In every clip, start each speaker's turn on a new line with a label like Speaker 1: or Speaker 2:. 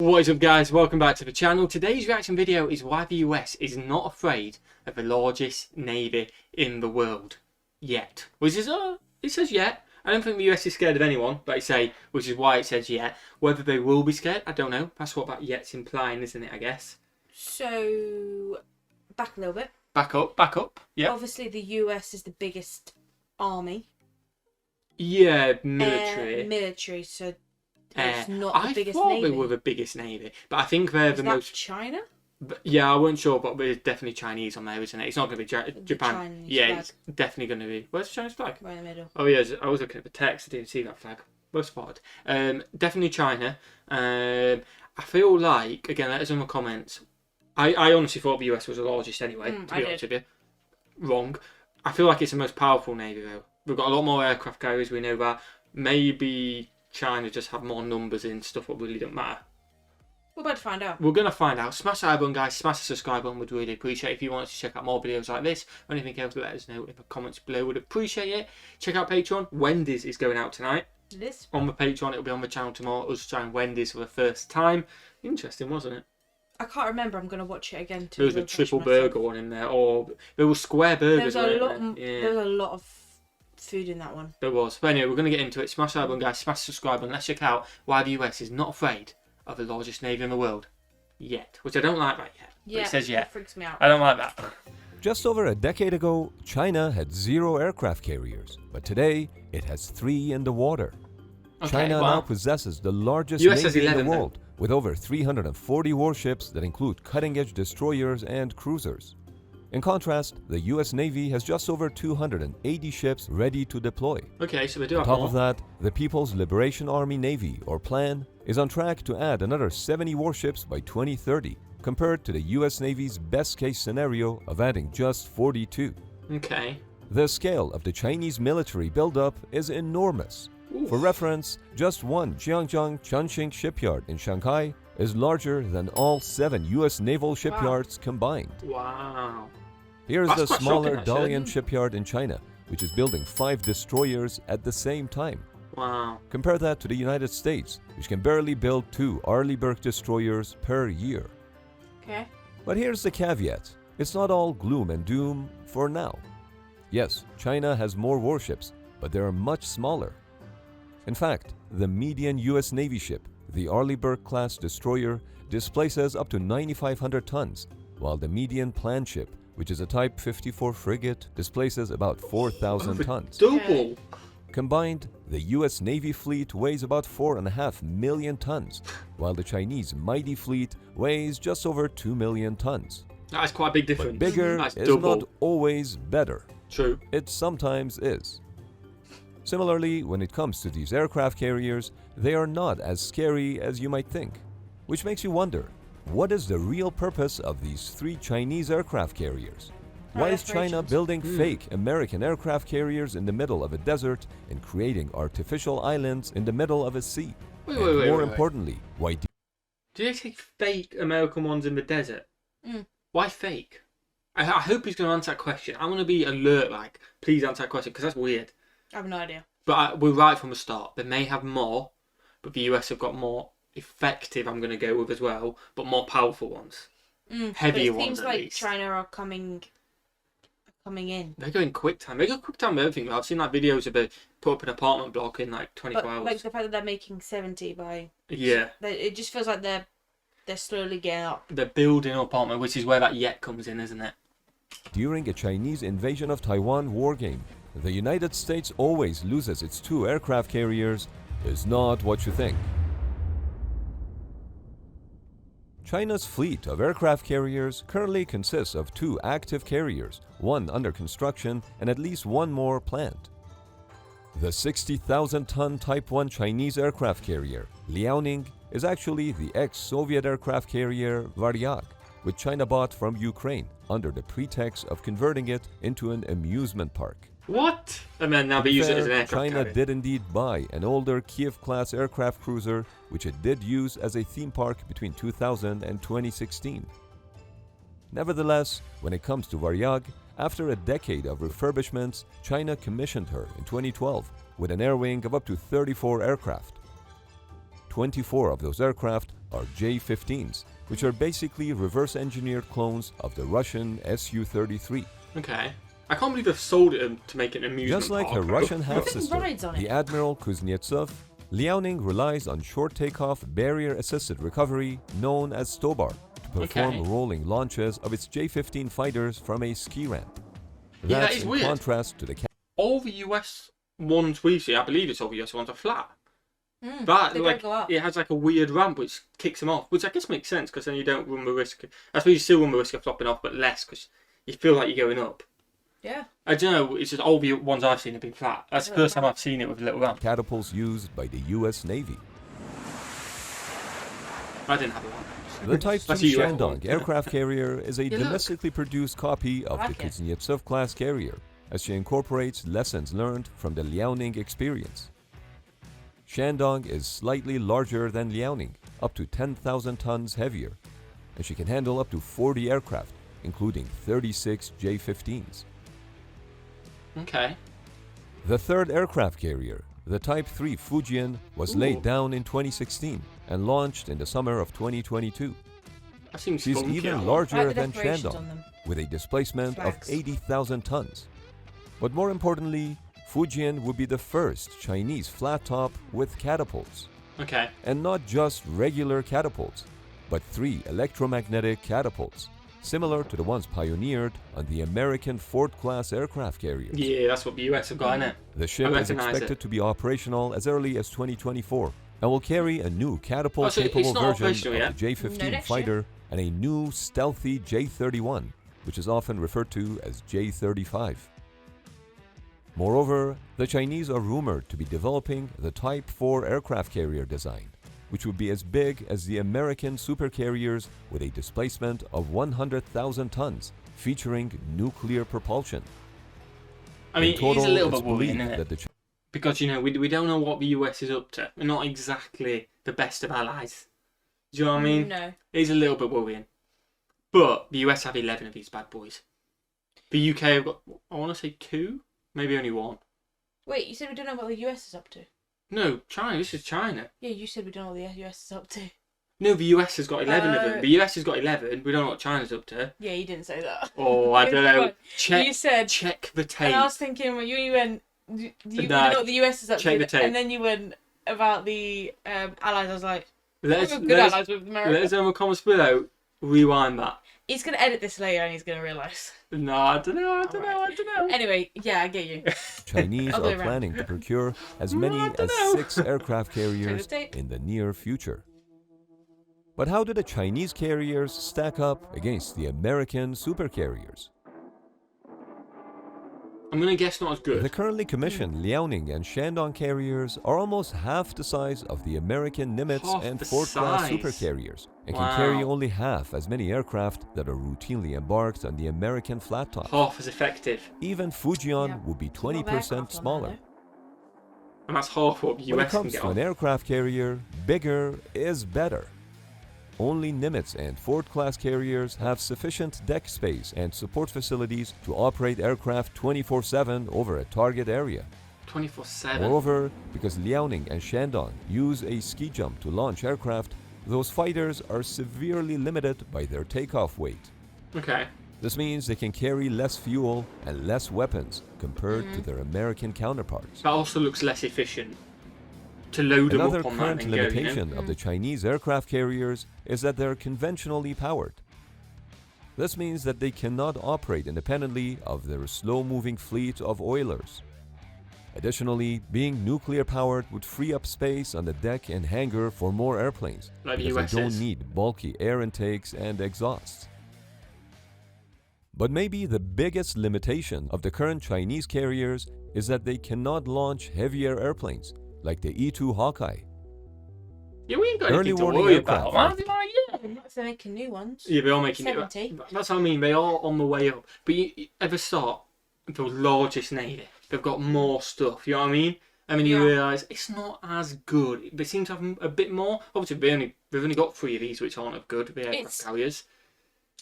Speaker 1: What is up, guys? Welcome back to the channel. Today's reaction video is why the US is not afraid of the largest navy in the world yet. Which is, it says yet. I don't think the US is scared of anyone, but I say, which is why it says yet. Whether they will be scared, I don't know. That's what that yet's implying, isn't it, I guess?
Speaker 2: So, back a little bit.
Speaker 1: Back up, yeah.
Speaker 2: Obviously, the US is the biggest army.
Speaker 1: Yeah, military.
Speaker 2: Military, so it's not the biggest
Speaker 1: I thought
Speaker 2: navy.
Speaker 1: they were the biggest navy, but I think they're the most...
Speaker 2: China?
Speaker 1: Yeah, I wasn't sure, but there's definitely Chinese on there, isn't it? It's not going to be Japan.
Speaker 2: Chinese
Speaker 1: yeah,
Speaker 2: flag.
Speaker 1: It's definitely going to be... Where's the Chinese flag?
Speaker 2: Right in the middle.
Speaker 1: Oh, yeah, I was looking at the text. I didn't see that flag. Well spotted. Definitely China. I feel like, again, let us know in the comments. I honestly thought the US was the largest anyway, to be honest with you. Wrong. I feel like it's the most powerful navy, though. We've got a lot more aircraft carriers, we know that. Maybe China just have more numbers in stuff that really don't matter.
Speaker 2: We're about to find out.
Speaker 1: We're going to find out. Smash that button, guys. Smash the subscribe button. Would really appreciate it. If you want us to check out more videos like this or anything else, let us know in the comments below. Would appreciate it. Check out Patreon. Wendy's is going out tonight.
Speaker 2: It is.
Speaker 1: On the Patreon. It'll be on the channel tomorrow. Us trying Wendy's for the first time. Interesting, wasn't it?
Speaker 2: I can't remember. I'm going to watch it again.
Speaker 1: There was a triple burger one in there. Or there were square burgers.
Speaker 2: There was a lot of food in that one.
Speaker 1: There was. But anyway, we're going to get into it. Smash that button, guys. Smash the subscribe button. Let's check out why the US is not afraid of the largest navy in the world. Yet. Which I don't like that yet.
Speaker 2: Yeah,
Speaker 1: it says yet.
Speaker 2: That freaks me out.
Speaker 1: I don't like that.
Speaker 3: Just over a decade ago, China had 0 aircraft carriers, but today it has 3 in the water.
Speaker 1: Okay,
Speaker 3: China
Speaker 1: wow.
Speaker 3: now possesses the largest
Speaker 1: US has
Speaker 3: navy in
Speaker 1: 11
Speaker 3: the
Speaker 1: though.
Speaker 3: world, with over 340 warships that include cutting-edge destroyers and cruisers. In contrast, the US Navy has just over 280 ships ready to deploy.
Speaker 1: Okay, so we do
Speaker 3: On
Speaker 1: have
Speaker 3: top
Speaker 1: more.
Speaker 3: of that, the People's Liberation Army Navy, or PLAN, is on track to add another 70 warships by 2030, compared to the US Navy's best-case scenario of adding just 42.
Speaker 1: Okay.
Speaker 3: The scale of the Chinese military buildup is enormous.
Speaker 1: Oof.
Speaker 3: For reference, just one Jiangjiang Changqing shipyard in Shanghai is larger than all 7 US naval shipyards combined.
Speaker 1: Wow.
Speaker 3: Here's
Speaker 1: That's
Speaker 3: the
Speaker 1: quite
Speaker 3: smaller
Speaker 1: shocking, actually.
Speaker 3: Dalian shipyard in China, which is building 5 destroyers at the same time.
Speaker 1: Wow.
Speaker 3: Compare that to the United States, which can barely build 2 Arleigh destroyers per year.
Speaker 2: Okay.
Speaker 3: But here's the caveat. It's not all gloom and doom for now. Yes, China has more warships, but they are much smaller. In fact, the median US Navy ship, the Arleigh-class destroyer, displaces up to 9,500 tons, while the median planned ship, which is a Type 54 frigate, displaces about 4,000 tons.
Speaker 1: Double.
Speaker 3: Combined, the US Navy fleet weighs about 4.5 million tons, while the Chinese mighty fleet weighs just over 2 million tons.
Speaker 1: That is quite a big difference.
Speaker 3: But bigger
Speaker 1: That's
Speaker 3: is
Speaker 1: double.
Speaker 3: not always better.
Speaker 1: True.
Speaker 3: It sometimes is. Similarly, when it comes to these aircraft carriers, they are not as scary as you might think. Which makes you wonder, what is the real purpose of these 3 Chinese aircraft carriers? Why is China building fake American aircraft carriers in the middle of a desert and creating artificial islands in the middle of a sea?
Speaker 1: Wait,
Speaker 3: More importantly, why do
Speaker 1: Do they take fake American ones in the desert?
Speaker 2: Mm.
Speaker 1: Why fake? I hope he's going to answer that question. I want to be alert, like, please answer that question, because that's weird.
Speaker 2: I have no idea.
Speaker 1: But we're right from the start. They may have more, but the US have got more effective, I'm going to go with as well, but more powerful ones. Heavier
Speaker 2: but it
Speaker 1: ones
Speaker 2: seems
Speaker 1: at
Speaker 2: like
Speaker 1: least.
Speaker 2: China are coming in.
Speaker 1: They're going quick time. They go quick time with everything. I've seen like videos of they put up an apartment block in like 24
Speaker 2: But
Speaker 1: hours.
Speaker 2: like the fact that they're making 70 by...
Speaker 1: Yeah.
Speaker 2: It just feels like they're slowly getting up.
Speaker 1: They're building an apartment, which is where that yet comes in, isn't it?
Speaker 3: During a Chinese invasion of Taiwan wargame, the United States always loses its 2 aircraft carriers is not what you think. China's fleet of aircraft carriers currently consists of 2 active carriers, 1 under construction, and at least 1 more planned. The 60,000-ton Type 1 Chinese aircraft carrier, Liaoning, is actually the ex-Soviet aircraft carrier Varyag, which China bought from Ukraine under the pretext of converting it into an amusement park.
Speaker 1: What? And then now they use it as an aircraft
Speaker 3: China
Speaker 1: carrier.
Speaker 3: did indeed buy an older Kiev-class aircraft cruiser, which it did use as a theme park between 2000 and 2016. Nevertheless, when it comes to Varyag, after a decade of refurbishments, China commissioned her in 2012 with an air wing of up to 34 aircraft. 24 of those aircraft are J-15s, which are basically reverse-engineered clones of the Russian Su-33.
Speaker 1: Okay. I can't believe they've sold it to make it an amusement
Speaker 3: Just like
Speaker 1: park.
Speaker 3: her Russian half-sister,
Speaker 2: rides on it.
Speaker 3: the Admiral Kuznetsov, Liaoning relies on short takeoff barrier-assisted recovery known as STOBAR to perform rolling launches of its J-15 fighters from a ski ramp.
Speaker 1: Yeah, that
Speaker 3: That's
Speaker 1: is
Speaker 3: in
Speaker 1: weird.
Speaker 3: contrast to the
Speaker 1: All the US ones we've seen, I believe it's all the US ones, are flat.
Speaker 2: They don't go up.
Speaker 1: It has like a weird ramp which kicks them off, which I guess makes sense because then you don't run the risk. I suppose you still run the risk of flopping off, but less because you feel like you're going up.
Speaker 2: Yeah.
Speaker 1: I don't know, it's just all the ones I've seen have been flat. That's the first time I've seen it with a little ramp.
Speaker 3: catapults used by the US Navy.
Speaker 1: I didn't have a ramp.
Speaker 3: The Type 2
Speaker 1: That's a US
Speaker 3: Shandong
Speaker 1: one.
Speaker 3: aircraft carrier is a
Speaker 2: Yeah, look.
Speaker 3: domestically produced copy of
Speaker 2: I
Speaker 3: the
Speaker 2: like it.
Speaker 3: Kuznetsov class carrier, as she incorporates lessons learned from the Liaoning experience. Shandong is slightly larger than Liaoning, up to 10,000 tons heavier, and she can handle up to 40 aircraft, including 36 J-15s.
Speaker 1: Okay.
Speaker 3: The third aircraft carrier, the Type 3 Fujian, was laid
Speaker 1: Ooh.
Speaker 3: down in 2016 and launched in the summer of 2022.
Speaker 1: That seems
Speaker 3: She's
Speaker 1: spunky,
Speaker 3: even
Speaker 1: that one.
Speaker 3: larger
Speaker 2: I like the
Speaker 3: than
Speaker 2: decorations
Speaker 3: Shandong,
Speaker 2: on them.
Speaker 3: with a displacement
Speaker 2: Flags.
Speaker 3: of 80,000 tons. But more importantly, Fujian would be the first Chinese flat top with catapults.
Speaker 1: Okay.
Speaker 3: And not just regular catapults, but 3 electromagnetic catapults, similar to the ones pioneered on the American Ford-class aircraft carriers.
Speaker 1: Yeah, that's what the US have got, innit?
Speaker 3: The ship
Speaker 1: I
Speaker 3: is
Speaker 1: recognise
Speaker 3: expected
Speaker 1: it.
Speaker 3: to be operational as early as 2024 and will carry a new catapult-capable
Speaker 1: it's not
Speaker 3: version
Speaker 1: operational
Speaker 3: of
Speaker 1: yet?
Speaker 3: the J-15
Speaker 2: No, next year.
Speaker 3: fighter and a new stealthy J-31, which is often referred to as J-35. Moreover, the Chinese are rumored to be developing the Type 4 aircraft carrier design, which would be as big as the American supercarriers with a displacement of 100,000 tons, featuring nuclear propulsion.
Speaker 1: I mean,
Speaker 3: In total,
Speaker 1: it is a little
Speaker 3: it's
Speaker 1: bit worrying,
Speaker 3: believed
Speaker 1: isn't
Speaker 3: that
Speaker 1: it?
Speaker 3: the
Speaker 1: Because, we don't know what the US is up to. We're not exactly the best of allies. Do you know what I mean?
Speaker 2: No.
Speaker 1: It is a little bit worrying. But the US have 11 of these bad boys. The UK have got, I want to say 2? Maybe only 1.
Speaker 2: Wait, you said we don't know what the US is up to.
Speaker 1: No, China. This is China.
Speaker 2: Yeah, you said we don't know what the US is up to.
Speaker 1: No, the US has got 11 of them. The US has got 11. We don't know what China's up to.
Speaker 2: Yeah, you didn't say that.
Speaker 1: Oh, I don't know.
Speaker 2: You said,
Speaker 1: Check the tape.
Speaker 2: and I was thinking when you went, you
Speaker 1: Nah,
Speaker 2: don't know what the US is up
Speaker 1: check
Speaker 2: to,
Speaker 1: the tape.
Speaker 2: and then you went about the allies. I was like,
Speaker 1: Let's,
Speaker 2: we're good
Speaker 1: let's,
Speaker 2: allies with America.
Speaker 1: let's have a comments below. Rewind that.
Speaker 2: He's gonna edit this later, and he's gonna realise.
Speaker 1: No, I don't know.
Speaker 2: Anyway, yeah, I get you.
Speaker 3: Chinese
Speaker 2: Other way
Speaker 3: are
Speaker 2: around.
Speaker 3: planning to procure as many
Speaker 1: I
Speaker 3: as
Speaker 1: don't know.
Speaker 3: 6 aircraft carriers
Speaker 2: tape.
Speaker 3: in the near future. But how do the Chinese carriers stack up against the American supercarriers?
Speaker 1: I'm going to guess not as good.
Speaker 3: The currently commissioned Liaoning and Shandong carriers are almost half the size of the American Nimitz
Speaker 1: Half
Speaker 3: and
Speaker 1: the
Speaker 3: Ford-class
Speaker 1: size.
Speaker 3: supercarriers and
Speaker 1: Wow.
Speaker 3: can carry only half as many aircraft that are routinely embarked on the American flat tops.
Speaker 1: Half as effective.
Speaker 3: Even Fujian
Speaker 2: Yeah.
Speaker 3: would be
Speaker 2: It's a lot of
Speaker 3: 20%
Speaker 2: aircraft on there,
Speaker 3: smaller.
Speaker 2: though.
Speaker 1: And that's half what the
Speaker 3: When it
Speaker 1: US can
Speaker 3: comes
Speaker 1: get
Speaker 3: to
Speaker 1: off.
Speaker 3: an aircraft carrier, bigger is better. Only Nimitz and Ford-class carriers have sufficient deck space and support facilities to operate aircraft 24/7 over a target area.
Speaker 1: 24/7.
Speaker 3: Moreover, because Liaoning and Shandong use a ski jump to launch aircraft, those fighters are severely limited by their takeoff weight.
Speaker 1: Okay.
Speaker 3: This means they can carry less fuel and less weapons compared to their American counterparts.
Speaker 1: That also looks less efficient to load them
Speaker 3: Another
Speaker 1: up on that
Speaker 3: current
Speaker 1: and go, you know?
Speaker 3: limitation of the Chinese aircraft carriers is that they're conventionally powered. This means that they cannot operate independently of their slow-moving fleet of oilers. Additionally, being nuclear powered would free up space on the deck and hangar for more airplanes
Speaker 1: Like the
Speaker 3: because
Speaker 1: US
Speaker 3: they don't
Speaker 1: is.
Speaker 3: need bulky air intakes and exhausts. But maybe the biggest limitation of the current Chinese carriers is that they cannot launch heavier airplanes like the E-2 Hawkeye.
Speaker 1: Yeah, we ain't got
Speaker 3: Early
Speaker 1: anything to
Speaker 3: warning
Speaker 1: worry
Speaker 3: aircraft.
Speaker 1: about, man.
Speaker 2: If they're making new ones.
Speaker 1: Yeah, they're all making
Speaker 2: 70.
Speaker 1: it. That's what I mean. They are on the way up. But you ever start the largest navy? They've got more stuff. You know what I mean? I mean, you
Speaker 2: Yeah.
Speaker 1: realise it's not as good. They seem to have a bit more. Obviously, they've only got 3 of these, which aren't as good. The aircraft
Speaker 2: It's-
Speaker 1: carriers.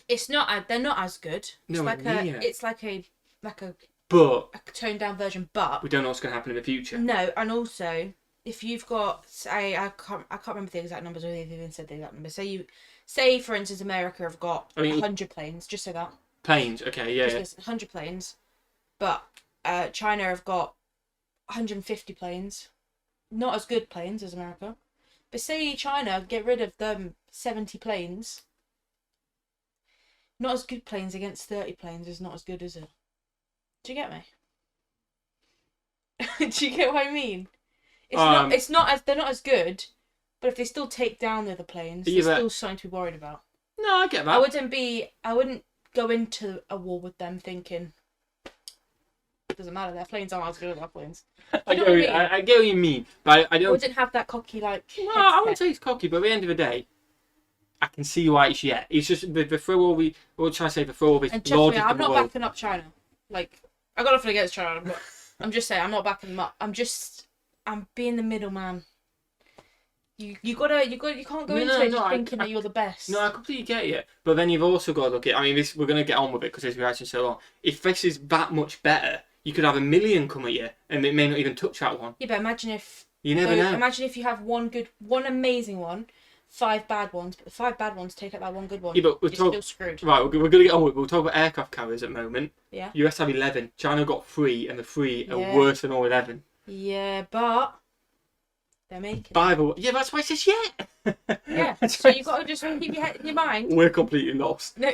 Speaker 2: It's not. They're not as good. It's
Speaker 1: Nowhere
Speaker 2: like
Speaker 1: near.
Speaker 2: It's like a
Speaker 1: But
Speaker 2: toned down version, but
Speaker 1: we don't know what's going to happen in the future.
Speaker 2: no, and also if you've got, say, I can't remember the exact numbers, or they've even said the exact numbers. Say for instance, America have got 100 planes, just say that.
Speaker 1: Planes, okay, yeah.
Speaker 2: Just listen, 100 planes, but China have got 150 planes, not as good planes as America. But say China get rid of them 70 planes, not as good planes against 30 planes is not as good, is it? Do you get me? Do you get what I mean? It's not as they're not as good, but if they still take down the other planes, there's still something to be worried about.
Speaker 1: No, I get that.
Speaker 2: I wouldn't go into a war with them thinking it doesn't matter, their planes aren't as good as our planes.
Speaker 1: I get what you mean, but I don't.
Speaker 2: I wouldn't have that cocky
Speaker 1: No, I wouldn't say it's cocky, but at the end of the day, I can see why it's It's just before all we. What trying to say before all this.
Speaker 2: And trust me, I'm not backing up China. Like, I got nothing against China, but I'm just saying I'm not backing them up. I'm being the middleman. You can't go into it just thinking that you're the best.
Speaker 1: No, I completely get you. But then you've also got to look at. I mean, we're going to get on with it because this reaction so long. If this is that much better, you could have 1 million come at you, and it may not even touch that one.
Speaker 2: Yeah, but imagine if
Speaker 1: you never know.
Speaker 2: Imagine if you have one amazing one, 5 bad ones, but the 5 bad ones take out that one good one.
Speaker 1: Yeah, but
Speaker 2: you're still screwed.
Speaker 1: Right, we're going to get on with it. We'll talk about aircraft carriers at the moment.
Speaker 2: Yeah.
Speaker 1: US have 11. China got 3, and the 3 are worse than all 11.
Speaker 2: Yeah, but they're making
Speaker 1: By the way, yeah, that's why it says yeah.
Speaker 2: Yeah, so you've got to just keep your mind.
Speaker 1: We're completely lost.
Speaker 2: No,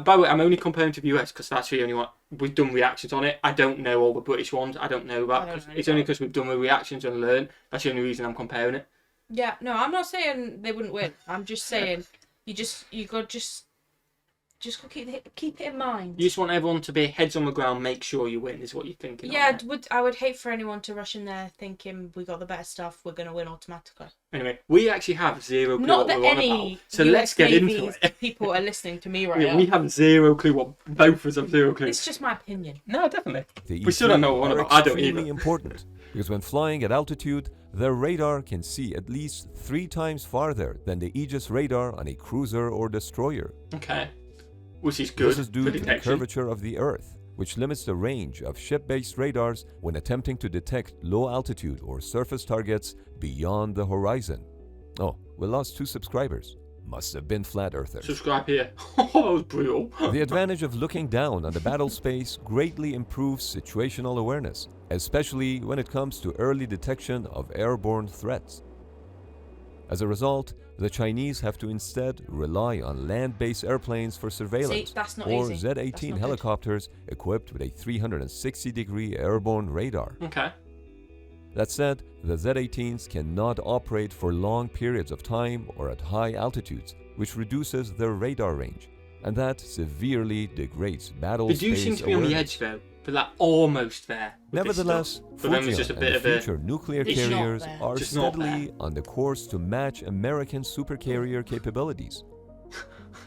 Speaker 1: by the way, I'm only comparing to the US because that's the only one we've done reactions on it. I don't know all the British ones. I don't know that. It's only because we've done the reactions and learned. That's the only reason I'm comparing it.
Speaker 2: Yeah, no, I'm not saying they wouldn't win. I'm just saying you got just keep it in mind.
Speaker 1: You just want everyone to be heads on the ground, make sure you win, is what you're thinking.
Speaker 2: Yeah, I would hate for anyone to rush in there thinking we got the better stuff, we're going to win automatically.
Speaker 1: Anyway, we actually have zero clue
Speaker 2: Not
Speaker 1: what
Speaker 2: that
Speaker 1: we're
Speaker 2: any
Speaker 1: on about. So let's get into it.
Speaker 2: People are listening to me right now.
Speaker 1: We have zero clue what both of us have zero clue.
Speaker 2: It's just my opinion.
Speaker 1: No, definitely.
Speaker 3: The
Speaker 1: We still don't know what we're on about. I don't either.
Speaker 3: extremely important because when flying at altitude, their radar can see at least 3 times farther than the Aegis radar on a cruiser or destroyer.
Speaker 1: Okay. Which is good.
Speaker 3: This is due
Speaker 1: for
Speaker 3: to the
Speaker 1: detection.
Speaker 3: curvature of the Earth, which limits the range of ship-based radars when attempting to detect low-altitude or surface targets beyond the horizon. Oh, we lost 2 subscribers. Must have been flat earthers.
Speaker 1: Subscribe here. Oh, that was brutal.
Speaker 3: The advantage of looking down on the battle space greatly improves situational awareness, especially when it comes to early detection of airborne threats. As a result, the Chinese have to instead rely on land-based airplanes for surveillance.
Speaker 2: See, that's not
Speaker 3: or
Speaker 2: easy.
Speaker 3: Z-18 helicopters equipped with a 360-degree airborne radar.
Speaker 1: Okay.
Speaker 3: That said, the Z-18s cannot operate for long periods of time or at high altitudes, which reduces their radar range, and that severely degrades battle
Speaker 1: They
Speaker 3: space
Speaker 1: do seem to be
Speaker 3: awareness.
Speaker 1: on the edge though, but like almost there. with this
Speaker 3: Nevertheless,
Speaker 1: stuff. But then there's
Speaker 3: Fujian
Speaker 1: just a
Speaker 3: and
Speaker 1: bit
Speaker 3: the
Speaker 1: of a.
Speaker 3: future nuclear
Speaker 2: It's not
Speaker 3: carriers
Speaker 2: there.
Speaker 3: are
Speaker 1: Just not
Speaker 3: steadily on the course to match American supercarrier capabilities.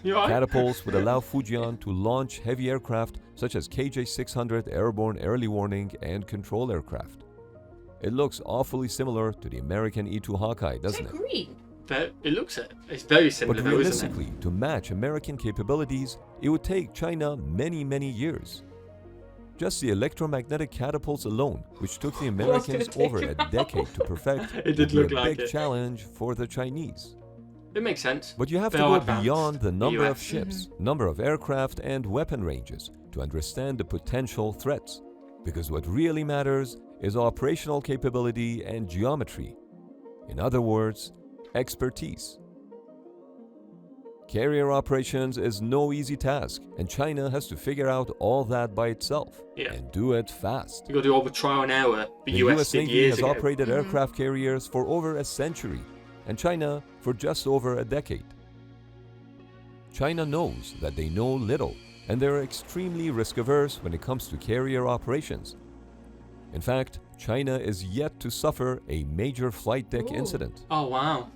Speaker 1: You alright?
Speaker 3: Catapults would allow Fujian to launch heavy aircraft such as KJ-600 airborne early warning and control aircraft. It looks awfully similar to the American E-2 Hawkeye, doesn't
Speaker 2: Is
Speaker 3: it?
Speaker 2: it green?
Speaker 1: But it looks it. It's very similar
Speaker 3: But
Speaker 1: though, isn't
Speaker 3: realistically, to match American capabilities, it would take China many, many years. Just the electromagnetic catapults alone, which took the
Speaker 2: What's
Speaker 3: Americans
Speaker 2: gonna take
Speaker 3: over a decade to perfect,
Speaker 1: It
Speaker 3: would
Speaker 1: did
Speaker 3: be
Speaker 1: look
Speaker 3: a
Speaker 1: like
Speaker 3: big
Speaker 1: it.
Speaker 3: challenge for the Chinese.
Speaker 1: it? It makes sense.
Speaker 3: But you have
Speaker 1: They
Speaker 3: to
Speaker 1: are
Speaker 3: go
Speaker 1: advanced,
Speaker 3: beyond the number of
Speaker 1: US.
Speaker 3: ships, number of aircraft, and weapon ranges to understand the potential threats. Because what really matters is operational capability and geometry. In other words, expertise. Carrier operations is no easy task, and China has to figure out all that by itself
Speaker 1: Yeah.
Speaker 3: and do it fast.
Speaker 1: You got to do all the trial and error. The
Speaker 3: The
Speaker 1: US
Speaker 3: US
Speaker 1: did
Speaker 3: Navy
Speaker 1: years
Speaker 3: has
Speaker 1: ago.
Speaker 3: operated aircraft carriers for over a century, and China for just over a decade. China knows that they know little, and they're extremely risk-averse when it comes to carrier operations. In fact, China is yet to suffer a major flight deck
Speaker 2: Ooh.
Speaker 3: incident.
Speaker 1: Oh wow,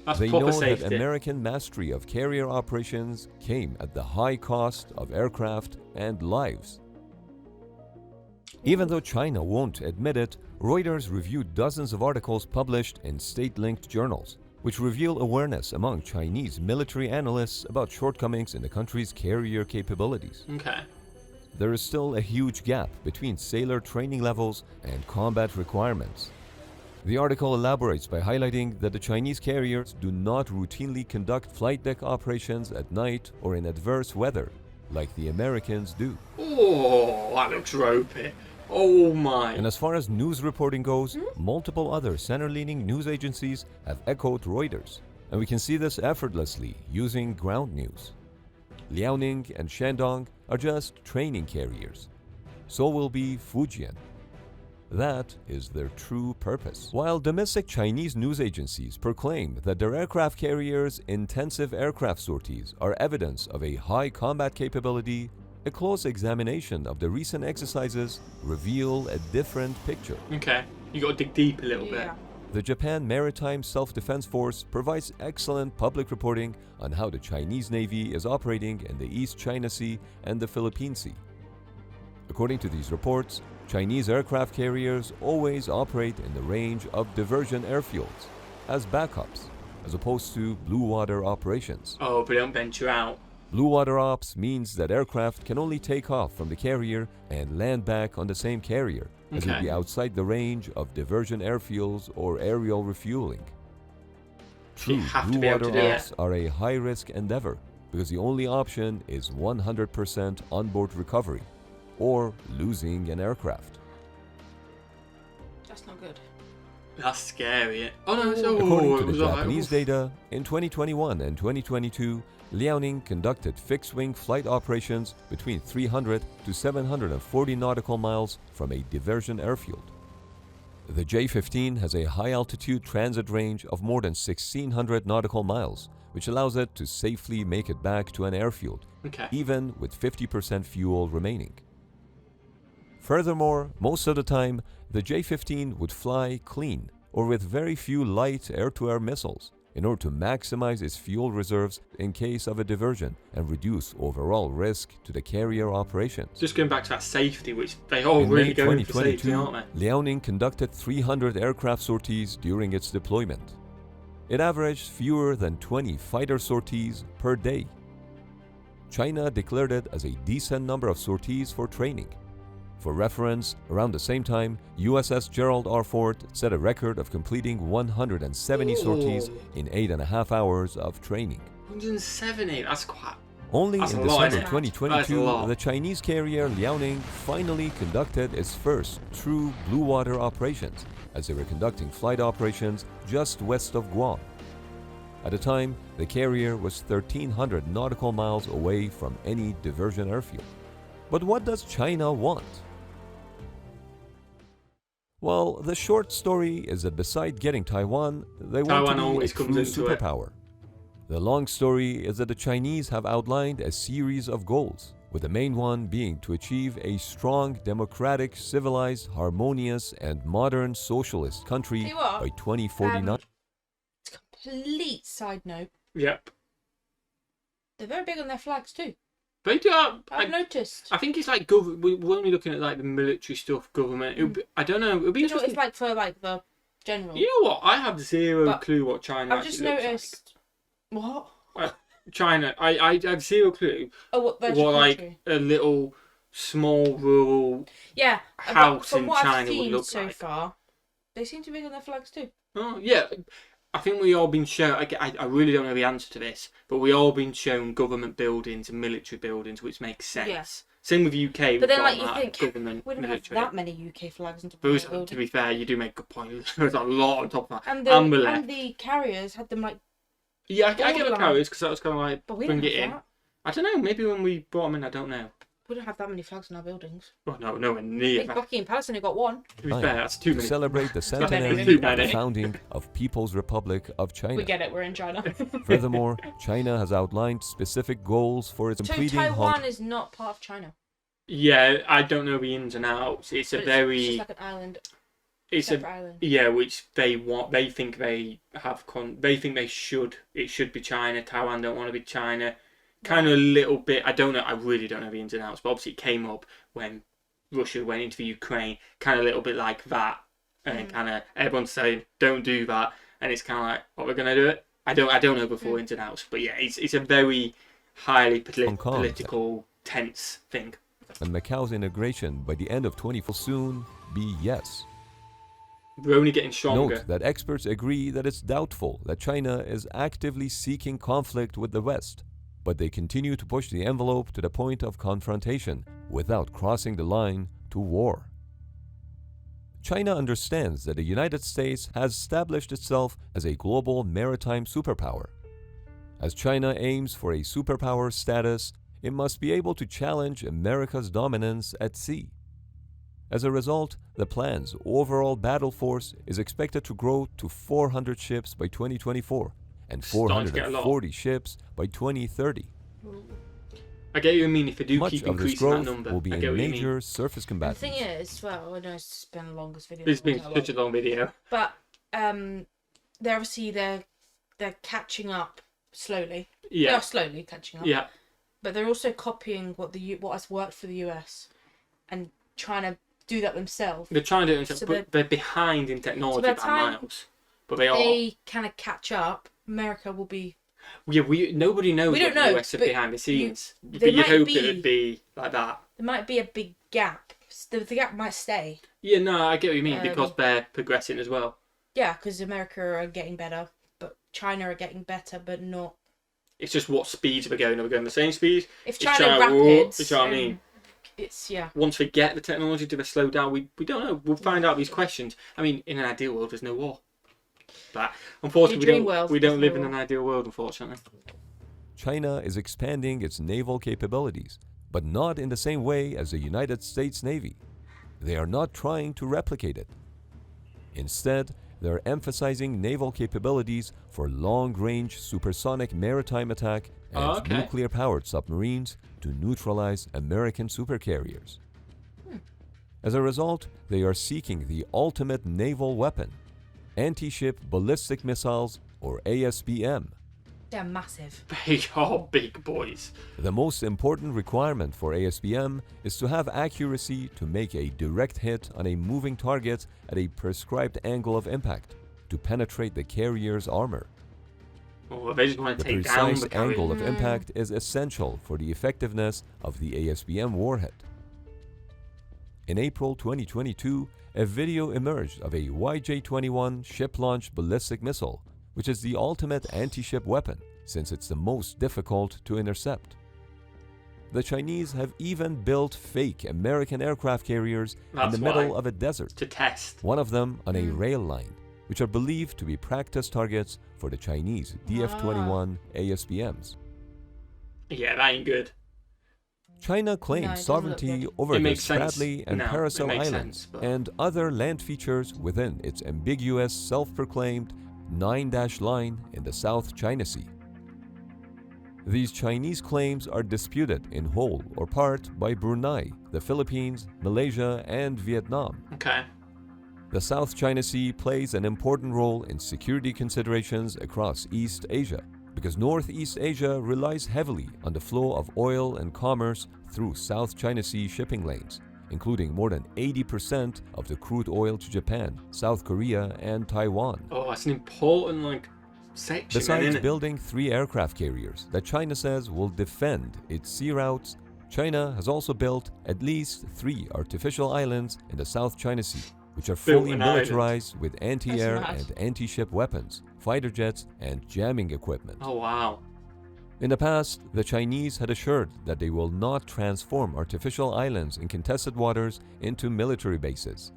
Speaker 1: that's
Speaker 3: They
Speaker 1: proper
Speaker 3: know
Speaker 1: safety.
Speaker 3: that American mastery of carrier operations came at the high cost of aircraft and lives. Even though China won't admit it, Reuters reviewed dozens of articles published in state-linked journals, which reveal awareness among Chinese military analysts about shortcomings in the country's carrier capabilities.
Speaker 1: Okay.
Speaker 3: There is still a huge gap between sailor training levels and combat requirements. The article elaborates by highlighting that the Chinese carriers do not routinely conduct flight deck operations at night or in adverse weather, like the Americans do.
Speaker 1: Oh, that looks ropey. Oh my.
Speaker 3: And as far as news reporting goes, multiple other center-leaning news agencies have echoed Reuters, and we can see this effortlessly using ground news. Liaoning and Shandong are just training carriers. So will be Fujian. That is their true purpose. While domestic Chinese news agencies proclaim that their aircraft carriers' intensive aircraft sorties are evidence of a high combat capability, a close examination of the recent exercises reveal a different picture.
Speaker 1: Okay, you got to dig deep a little bit.
Speaker 3: The Japan Maritime Self-Defense Force provides excellent public reporting on how the Chinese Navy is operating in the East China Sea and the Philippine Sea. According to these reports, Chinese aircraft carriers always operate in the range of diversion airfields as backups, as opposed to blue water operations.
Speaker 1: Oh, but don't venture out.
Speaker 3: Blue water ops means that aircraft can only take off from the carrier and land back on the same carrier, as it would be outside the range of diversion airfields or aerial refueling. True, blue water ops are a high-risk endeavor because the only option is 100% onboard recovery or losing an aircraft.
Speaker 2: That's not good.
Speaker 1: That's scary. Oh no,
Speaker 3: According to the Japanese data, in 2021 and 2022, Liaoning conducted fixed-wing flight operations between 300 to 740 nautical miles from a diversion airfield. The J-15 has a high-altitude transit range of more than 1,600 nautical miles, which allows it to safely make it back to an airfield, even with 50% fuel remaining. Furthermore, most of the time, the J-15 would fly clean or with very few light air-to-air missiles in order to maximize its fuel reserves in case of a diversion and reduce overall risk to the carrier operations.
Speaker 1: Just going back to that safety, which they all really go in for safety, aren't they?
Speaker 3: Liaoning conducted 300 aircraft sorties during its deployment. It averaged fewer than 20 fighter sorties per day. China declared it as a decent number of sorties for training. For reference, around the same time, USS Gerald R. Ford set a record of completing 170 sorties in 8.5 hours of training.
Speaker 1: 170, that's quite...
Speaker 3: Only in December 2022, the Chinese carrier Liaoning finally conducted its first true blue water operations, as they were conducting flight operations just west of Guam. At the time, the carrier was 1,300 nautical miles away from any diversion airfield. But what does China want? Well, the short story is that beside getting Taiwan, they want to be a true superpower. The long story is that the Chinese have outlined a series of goals, with the main one being to achieve a strong, democratic, civilized, harmonious, and modern socialist country by 2049.
Speaker 2: Complete side note.
Speaker 1: Yep.
Speaker 2: They're very big on their flags too.
Speaker 1: They do.
Speaker 2: I've noticed.
Speaker 1: I think it's like we're only looking at like the military stuff, government. I don't know. It'll be interesting.
Speaker 2: It's like for like the general.
Speaker 1: You know what? I have zero clue what China.
Speaker 2: I've just noticed. What?
Speaker 1: China. I have zero clue.
Speaker 2: Oh, what
Speaker 1: like a little small rural house in China would look
Speaker 2: so far. They seem to be on their flags too.
Speaker 1: Oh yeah. I think we all been shown. I really don't know the answer to this, but we all been shown government buildings and military buildings, which makes sense.
Speaker 2: Yes.
Speaker 1: Same with UK.
Speaker 2: But then, like, you think
Speaker 1: government,
Speaker 2: we don't
Speaker 1: military.
Speaker 2: have that many UK flags.
Speaker 1: But to be fair, you do make a good point. There's a lot on top of that.
Speaker 2: And the carriers had them like.
Speaker 1: Yeah, I get the carriers because that was kind of like bring it in.
Speaker 2: That.
Speaker 1: I don't know. Maybe when we brought them in, I don't know.
Speaker 2: We don't have that many flags in our buildings.
Speaker 1: Oh no, nowhere near that.
Speaker 2: Buckingham Palace only got one.
Speaker 1: To be fair, that's too many.
Speaker 3: To celebrate the centenary of the founding of People's Republic of China.
Speaker 2: We get it, we're in China.
Speaker 3: Furthermore, China has outlined specific goals for its completing.
Speaker 2: So Taiwan is not part of China.
Speaker 1: Yeah, I don't know the ins and outs. It's
Speaker 2: just like an island.
Speaker 1: It's
Speaker 2: island.
Speaker 1: Yeah, which they want. They think they have. They think they should. It should be China. Taiwan don't want to be China. Kind of a little bit, I don't know, I really don't know the ins and outs, but obviously it came up when Russia went into the Ukraine, kind of a little bit like that, and kind of everyone's saying, don't do that, and it's kind of like, what, we're going to do it? I don't know the full ins and outs, but yeah, it's a very highly political, tense thing.
Speaker 3: And Macau's integration by the end of 2024 will soon be yes.
Speaker 1: We're only getting stronger.
Speaker 3: Note that experts agree that it's doubtful that China is actively seeking conflict with the West, but they continue to push the envelope to the point of confrontation without crossing the line to war. China understands that the United States has established itself as a global maritime superpower. As China aims for a superpower status, it must be able to challenge America's dominance at sea. As a result, the plan's overall battle force is expected to grow to 400 ships by 2024 and 440 ships by 2030.
Speaker 1: I get you mean if they do
Speaker 3: Much
Speaker 1: keep
Speaker 3: of this
Speaker 1: increasing that
Speaker 3: growth
Speaker 1: number.
Speaker 3: will be in major surface
Speaker 2: The
Speaker 3: combatants.
Speaker 2: thing is, well, I know it's been the longest video.
Speaker 1: It's been such a long video.
Speaker 2: But they're obviously they're catching up slowly.
Speaker 1: Yeah.
Speaker 2: They are slowly catching up.
Speaker 1: Yeah.
Speaker 2: But they're also copying what has worked for the US and trying to do that themselves.
Speaker 1: They're trying to do it themselves,
Speaker 2: So
Speaker 1: but they're behind in technology by miles. But they are.
Speaker 2: They kind of catch up. America will be.
Speaker 1: Yeah, nobody knows
Speaker 2: We don't
Speaker 1: what the
Speaker 2: know,
Speaker 1: US are
Speaker 2: but
Speaker 1: behind the scenes.
Speaker 2: they
Speaker 1: But you'd
Speaker 2: might
Speaker 1: hope
Speaker 2: be-
Speaker 1: it would be like that.
Speaker 2: There might be a big gap. The gap might stay.
Speaker 1: Yeah, no, I get what you mean, because they're progressing as well.
Speaker 2: Yeah, because America are getting better, but China are getting better, but not.
Speaker 1: It's just what speeds we're going. Are we going the same speed?
Speaker 2: If
Speaker 1: Is
Speaker 2: China
Speaker 1: whoa,
Speaker 2: rapids,
Speaker 1: you know what I mean?
Speaker 2: It's yeah.
Speaker 1: Once we get the technology, do they slow down? We don't know. We'll find out these questions. I mean, in an ideal world, there's no war. But unfortunately, we don't live in an ideal world, unfortunately.
Speaker 3: China is expanding its naval capabilities, but not in the same way as the United States Navy. They are not trying to replicate it. Instead, they are emphasizing naval capabilities for long-range supersonic maritime attack and nuclear-powered submarines to neutralize American supercarriers. As a result, they are seeking the ultimate naval weapon, anti-ship ballistic missiles, or ASBM.
Speaker 2: They're massive.
Speaker 1: They are big boys.
Speaker 3: The most important requirement for ASBM is to have accuracy to make a direct hit on a moving target at a prescribed angle of impact to penetrate the carrier's armor.
Speaker 1: Oh, they just want to
Speaker 3: The
Speaker 1: take down
Speaker 3: precise
Speaker 1: the carrier.
Speaker 3: angle of impact is essential for the effectiveness of the ASBM warhead. In April 2022, a video emerged of a YJ-21 ship-launched ballistic missile, which is the ultimate anti-ship weapon since it's the most difficult to intercept. The Chinese have even built fake American aircraft carriers in the middle of a desert,
Speaker 1: to test.
Speaker 3: one of them on a rail line, which are believed to be practice targets for the Chinese DF-21 ASBMs.
Speaker 1: Yeah, that ain't good.
Speaker 3: China
Speaker 2: No,
Speaker 3: claims
Speaker 2: it doesn't
Speaker 3: sovereignty
Speaker 2: look
Speaker 3: over
Speaker 1: It
Speaker 3: the
Speaker 1: makes sense.
Speaker 3: Spratly and
Speaker 1: No,
Speaker 3: Paracel
Speaker 1: it makes
Speaker 3: Islands
Speaker 1: sense, but-
Speaker 3: and other land features within its ambiguous self-proclaimed 9-dash line in the South China Sea. These Chinese claims are disputed in whole or part by Brunei, the Philippines, Malaysia, and Vietnam.
Speaker 1: Okay.
Speaker 3: The South China Sea plays an important role in security considerations across East Asia because Northeast Asia relies heavily on the flow of oil and commerce through South China Sea shipping lanes, including more than 80% of the crude oil to Japan, South Korea, and Taiwan.
Speaker 1: Oh, that's an important, section,
Speaker 3: Besides
Speaker 1: isn't it?
Speaker 3: building 3 aircraft carriers that China says will defend its sea routes, China has also built at least 3 artificial islands in the South China Sea, which are fully
Speaker 1: an island.
Speaker 3: militarized with anti-air
Speaker 2: That's
Speaker 3: and anti-ship weapons, fighter jets, and jamming equipment.
Speaker 1: Oh, wow.
Speaker 3: In the past, the Chinese had assured that they will not transform artificial islands in contested waters into military bases.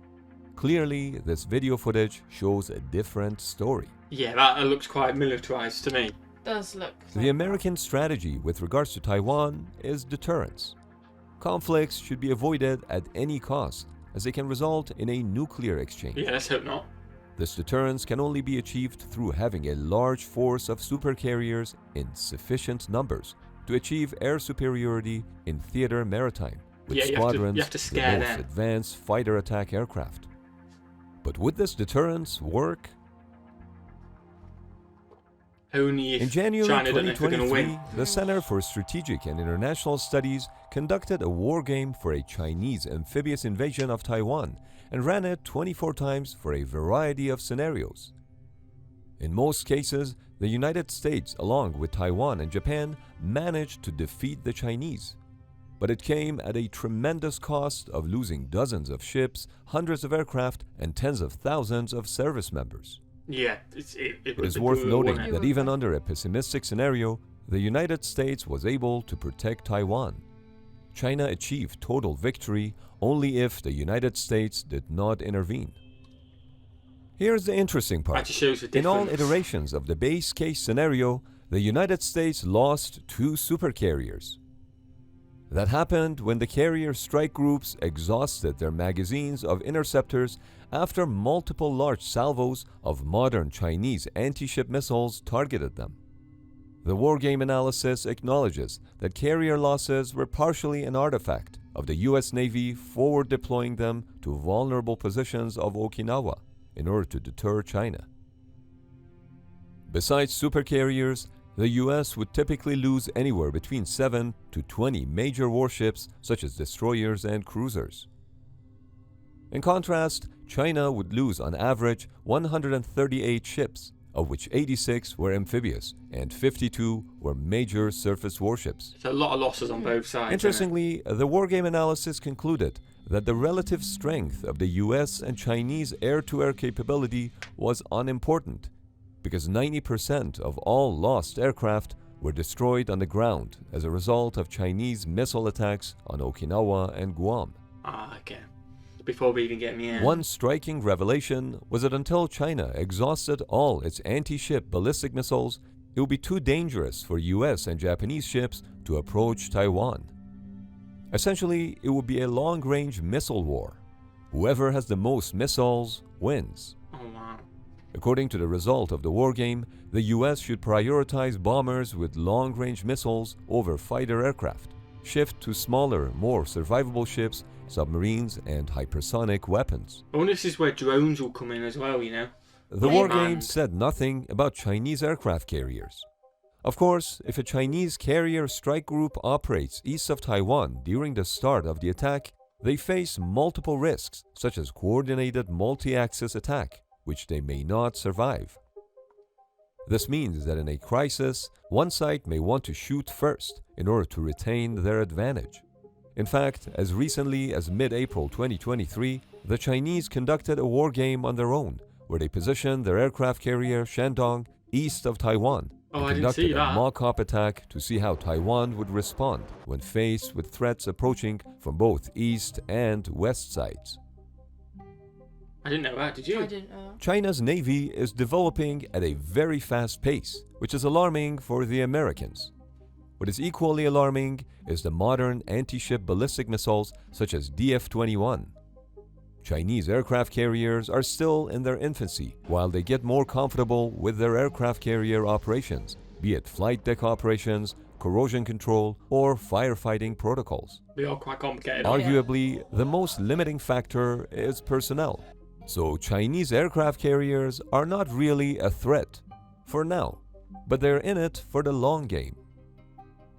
Speaker 3: Clearly, this video footage shows a different story.
Speaker 1: Yeah, that looks quite militarized to me.
Speaker 2: Does look.
Speaker 3: The American strategy with regards to Taiwan is deterrence. Conflicts should be avoided at any cost, as they can result in a nuclear exchange.
Speaker 1: Yeah, let's hope not.
Speaker 3: This deterrence can only be achieved through having a large force of supercarriers in sufficient numbers to achieve air superiority in theater maritime, with
Speaker 1: Yeah, you
Speaker 3: squadrons
Speaker 1: have to
Speaker 3: with
Speaker 1: scare
Speaker 3: the most
Speaker 1: them.
Speaker 3: advanced fighter attack aircraft. But would this deterrence work?
Speaker 1: Only if
Speaker 3: In January
Speaker 1: China don't know if they're going to
Speaker 3: 2023,
Speaker 1: win.
Speaker 3: the Center for Strategic and International Studies conducted a war game for a Chinese amphibious invasion of Taiwan and ran it 24 times for a variety of scenarios. In most cases, the United States, along with Taiwan and Japan, managed to defeat the Chinese. but it came at a tremendous cost of losing dozens of ships, hundreds of aircraft, and tens of thousands of service members.
Speaker 1: Yeah,
Speaker 3: it is worth noting that even under a pessimistic scenario, the United States was able to protect Taiwan. China achieved total victory only if the United States did not intervene. Here's the interesting part. In all iterations of the base case scenario, the United States lost 2 supercarriers. That happened when the carrier strike groups exhausted their magazines of interceptors after multiple large salvos of modern Chinese anti-ship missiles targeted them. The wargame analysis acknowledges that carrier losses were partially an artifact of the US Navy forward deploying them to vulnerable positions of Okinawa in order to deter China. Besides supercarriers, the US would typically lose anywhere between 7 to 20 major warships such as destroyers and cruisers. In contrast, China would lose on average 138 ships, of which 86 were amphibious and 52 were major surface warships.
Speaker 1: So a lot of losses on both sides.
Speaker 3: Interestingly, the wargame analysis concluded that the relative strength of the US and Chinese air-to-air capability was unimportant, because 90% of all lost aircraft were destroyed on the ground as a result of Chinese missile attacks on Okinawa and Guam.
Speaker 1: Okay. Before we even get me in.
Speaker 3: One striking revelation was that until China exhausted all its anti-ship ballistic missiles, it would be too dangerous for US and Japanese ships to approach Taiwan. Essentially, it would be a long-range missile war. Whoever has the most missiles wins.
Speaker 1: Oh, wow.
Speaker 3: According to the result of the wargame, the US should prioritize bombers with long-range missiles over fighter aircraft, shift to smaller, more survivable ships, submarines, and hypersonic weapons.
Speaker 1: I wonder if this is where drones will come in as well, you know?
Speaker 3: The wargame said nothing about Chinese aircraft carriers. Of course, if a Chinese carrier strike group operates east of Taiwan during the start of the attack, they face multiple risks, such as coordinated multi-axis attack, which they may not survive. This means that in a crisis, one side may want to shoot first in order to retain their advantage. In fact, as recently as mid-April 2023, the Chinese conducted a war game on their own, where they positioned their aircraft carrier Shandong east of Taiwan and conducted a mock-up attack to see how Taiwan would respond when faced with threats approaching from both east and west sides.
Speaker 1: I didn't know that, did you?
Speaker 2: I didn't know.
Speaker 3: China's Navy is developing at a very fast pace, which is alarming for the Americans. What is equally alarming is the modern anti-ship ballistic missiles such as DF-21. Chinese aircraft carriers are still in their infancy while they get more comfortable with their aircraft carrier operations, be it flight deck operations, corrosion control, or firefighting protocols.
Speaker 1: They are quite complicated.
Speaker 3: Arguably, the most limiting factor is personnel. So Chinese aircraft carriers are not really a threat for now, but they're in it for the long game.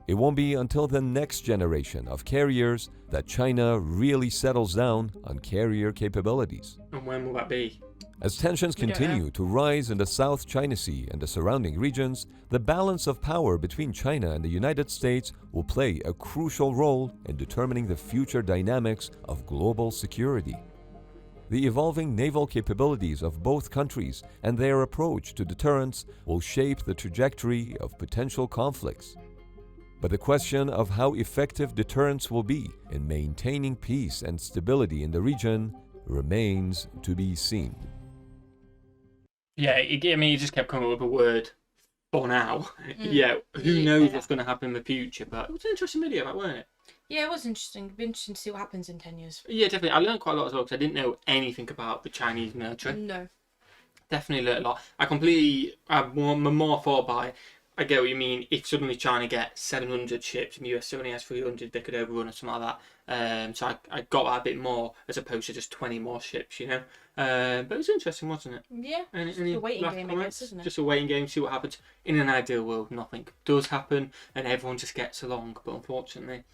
Speaker 3: It won't be until the next generation of carriers that China really settles down on carrier capabilities.
Speaker 1: And when will that be?
Speaker 3: As tensions continue to rise in the South China Sea and the surrounding regions, the balance of power between China and the United States will play a crucial role in determining the future dynamics of global security. The evolving naval capabilities of both countries and their approach to deterrence will shape the trajectory of potential conflicts. But the question of how effective deterrence will be in maintaining peace and stability in the region remains to be seen.
Speaker 1: Yeah, I mean, he just kept coming up with a word for now. Yeah, who knows what's going to happen in the future, but it was an interesting video, that, wasn't it?
Speaker 2: Yeah, it was interesting. It'd be interesting to see what happens in 10 years.
Speaker 1: Yeah, definitely. I learned quite a lot as well because I didn't know anything about the Chinese military.
Speaker 2: No.
Speaker 1: Definitely learned a lot. I'm more thought by, I get what you mean. If suddenly China gets 700 ships and the US only has 300, they could overrun or something like that. So I got that a bit more as opposed to just 20 more ships, you know. But it was interesting, wasn't it?
Speaker 2: Yeah. It's a waiting game, I guess, isn't it?
Speaker 1: Just a waiting game, see what happens. In an ideal world, nothing does happen and everyone just gets along. But unfortunately,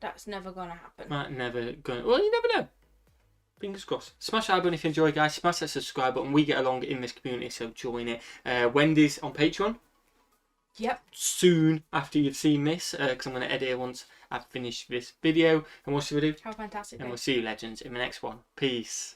Speaker 2: that's never gonna happen.
Speaker 1: Well, you never know. Fingers crossed. Smash that button if you enjoy, guys. Smash that subscribe button. We get along in this community, so join it. Wendy's on Patreon. soon after you've seen this, because I'm going to edit it once I've finished this video. And what should we do?
Speaker 2: Have a fantastic day.
Speaker 1: And we'll see you, legends, in the next one. Peace.